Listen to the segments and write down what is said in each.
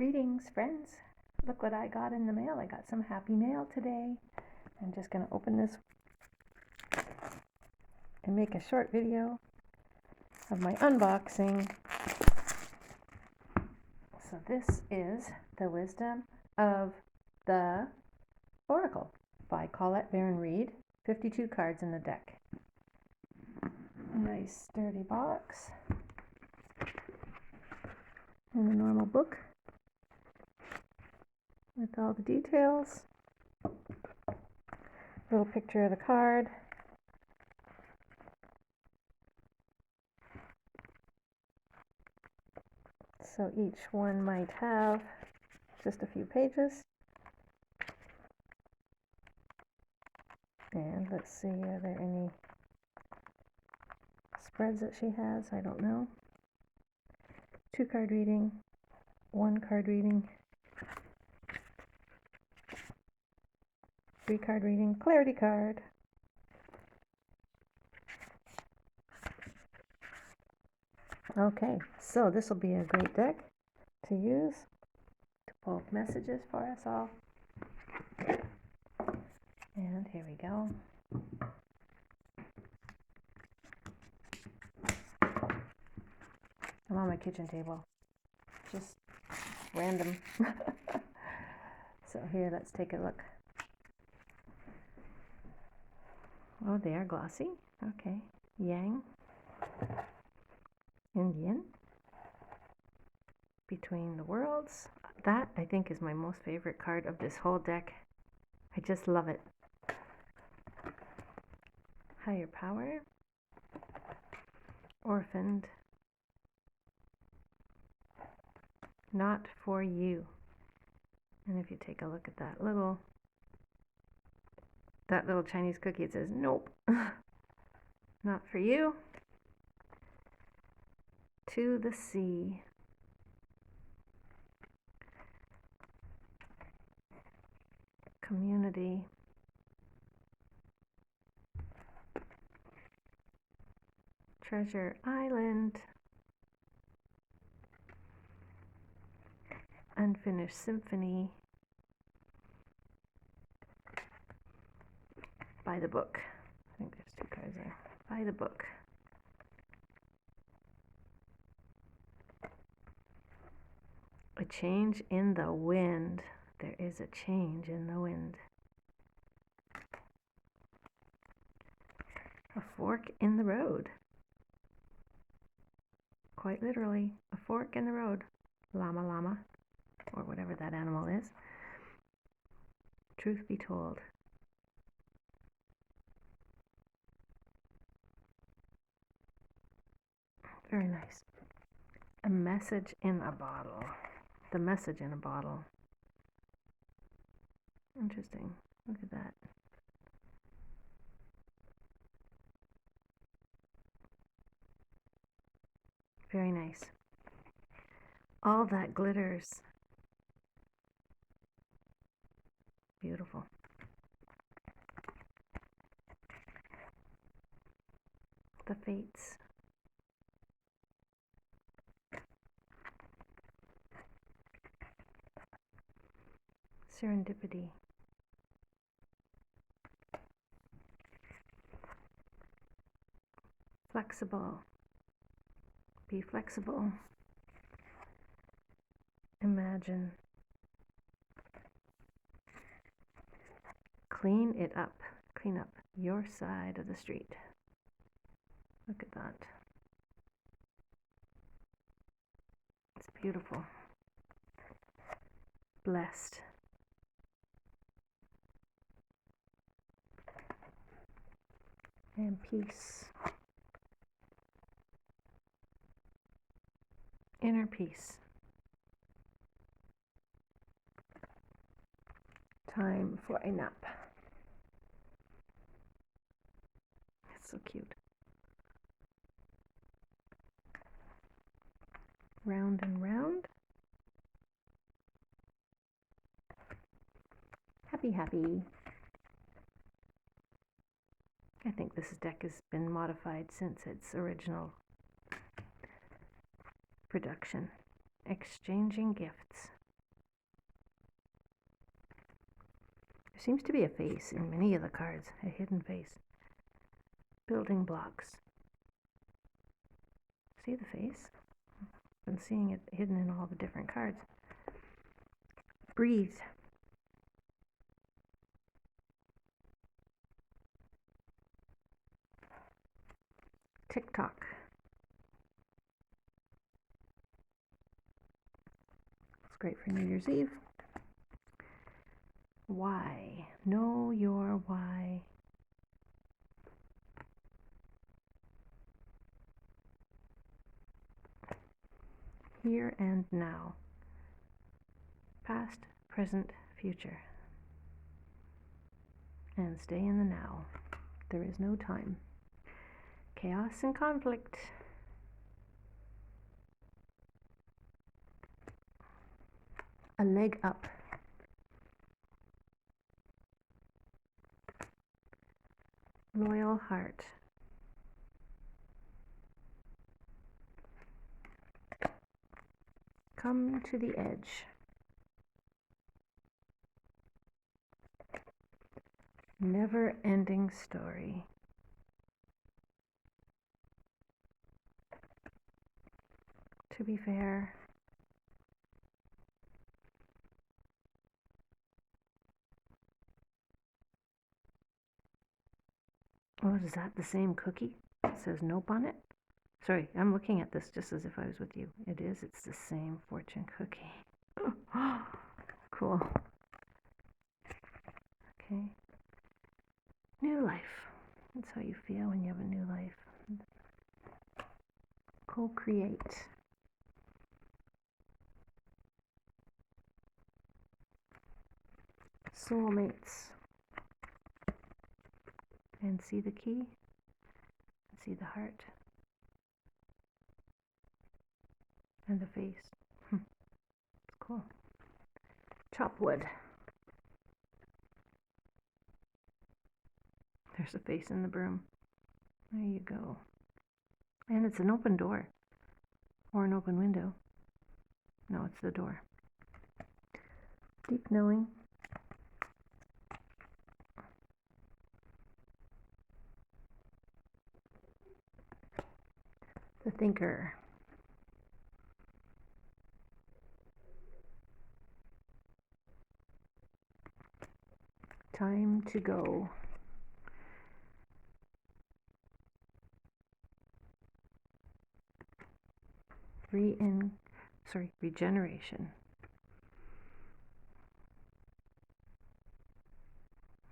Greetings, friends. Look what I got in the mail. I got some happy mail today. I'm just going to open this and make a short video of my unboxing. So this is The Wisdom of the Oracle by Colette Baron-Reid. 52 cards in the deck. Nice sturdy box. And a normal book with all the details. Little picture of the card. So each one might have just a few pages. And let's see, are there any spreads that she has? I don't know. 2 card reading, 1 card reading, 3 card reading, clarity card. Okay, so this will be a great deck to use to pull messages for us all. And here we go. I'm on my kitchen table, just random. So here, let's take a look. Oh, they are glossy. Okay, Yang, Indian, Between the Worlds. That, I think, is my most favorite card of this whole deck. I just love it. Higher Power, Orphaned, Not for You. And if you take a look at that little Chinese cookie, it says, nope, not for you. To the Sea. Community. Treasure Island. Unfinished Symphony. By the Book. I think there's 2 cards there. By the Book. A change in the wind. There is a change in the wind. A fork in the road. Quite literally, a fork in the road. Llama llama, or whatever that animal is. Truth be told. Very nice. A message in a bottle. The message in a bottle. Interesting. Look at that. Very nice. All that glitters. Beautiful. The Fates. Serendipity. Flexible. Be flexible. Imagine. Clean it up. Clean up your side of the street. Look at that. It's beautiful. Blessed. And peace. Inner peace. Time for a nap. It's so cute. Round and round. Happy, happy. I think this deck has been modified since its original production. Exchanging gifts. There seems to be a face in many of the cards, a hidden face. Building blocks. See the face? I've been seeing it hidden in all the different cards. Breathe. TikTok. It's great for New Year's Eve. Why? Know your why. Here and now. Past, present, future. And stay in the now. There is no time. Chaos and conflict. A leg up. Loyal heart. Come to the edge. Never-ending story. To be fair. Oh, is that the same cookie? It says nope on it? Sorry, I'm looking at this just as if I was with you. It is. It's the same fortune cookie. Cool. Okay. New life. That's how you feel when you have a new life. Co-create. Soulmates. And see the key. And see the heart. And the face. It's cool. Chop wood. There's a face in the broom. There you go. And it's an open door. Or an open window. No, it's the door. Deep knowing. The thinker. Time to go. Regeneration.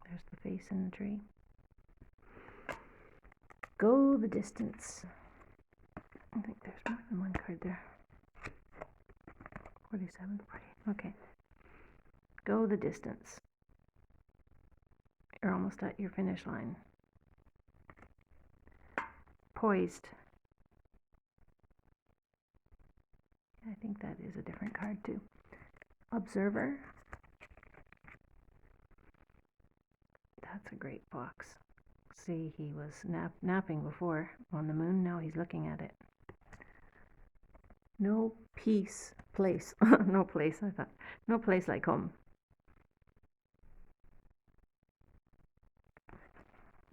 There's the face in the tree. Go the distance. I think there's more than one card there. 47, 40. Okay. Go the distance. You're almost at your finish line. Poised. I think that is a different card too. Observer. That's a great box. See, he was napping before on the moon. Now he's looking at it. No place. No place, I thought. No place like home.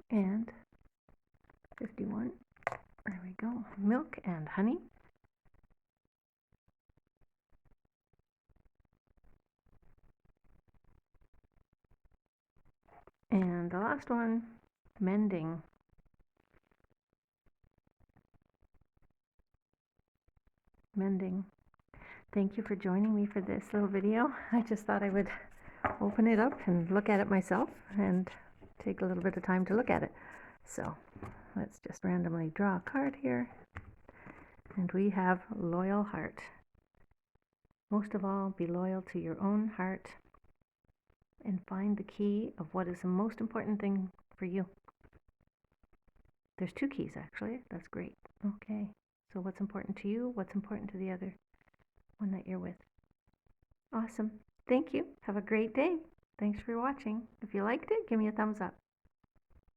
And 51. There we go. Milk and honey. And the last one, mending. Mending. Thank you for joining me for this little video. I just thought I would open it up and look at it myself and take a little bit of time to look at it. So let's just randomly draw a card here. And we have loyal heart. Most of all, be loyal to your own heart and find the key of what is the most important thing for you. There's two keys actually. That's great. Okay. So what's important to you? What's important to the other one that you're with? Awesome. Thank you. Have a great day. Thanks for watching. If you liked it, give me a thumbs up.